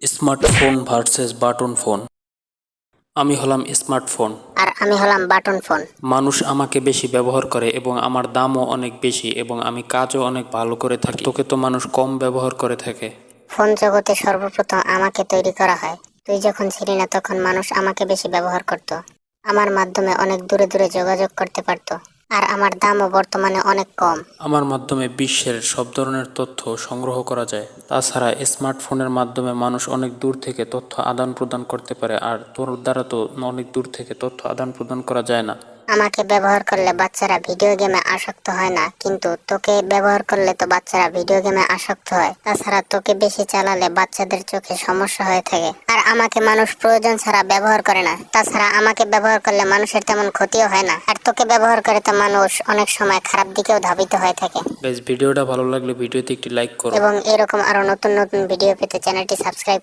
Smartphone versus button phone. আমি হলাম smartphone. আর আমি হলাম বাটন ফোন। মানুষ আমাকে বেশি ব্যবহার করে এবং আমার দামও অনেক বেশি এবং আমি কাজও অনেক ভালো করে থাকি। তোকে তো মানুষ কম ব্যবহার করে থাকে। ফোন জগতে সর্বপ্রথম আমাকে তৈরি করা হয়। তুই যখন ছিলি না তখন মানুষ আমাকে বেশি ব্যবহার করত। আমার মাধ্যমে অনেক দূরে দূরে যোগাযোগ করতে পারত। আর আমার দামও বর্তমানে অনেক কম। আমার মাধ্যমে বিশ্বের সব ধরনের তথ্য সংগ্রহ করা যায়। তাছাড়া স্মার্টফোনের মাধ্যমে মানুষ অনেক দূর থেকে তথ্য আদান প্রদান করতে পারে, আর তোর দ্বারা তো অনেক দূর থেকে তথ্য আদান প্রদান করা যায় না। আমাকে ব্যবহার করলে বাচ্চারা ভিডিও গেমে আসক্ত হয় না, কিন্তু তোকে ব্যবহার করলে তো বাচ্চারা ভিডিও গেমে আসক্ত হয়। তাছাড়া তোকে বেশি চালালে বাচ্চাদের চোখে সমস্যা হয়ে থাকে। আর আমাকে মানুষ প্রয়োজন ছাড়া ব্যবহার করে না। তাছাড়া আমাকে ব্যবহার করলে মানুষের তেমন ক্ষতিও হয় না। আর তোকে ব্যবহার করে তো মানুষ অনেক সময় খারাপ দিকেও ধাবিত হয়ে থাকে। বেশ, ভিডিওটা ভালো লাগলে ভিডিওতে একটি লাইক করো। এবং এরকম আরো নতুন নতুন ভিডিও পেতে চ্যানেলটি সাবস্ক্রাইব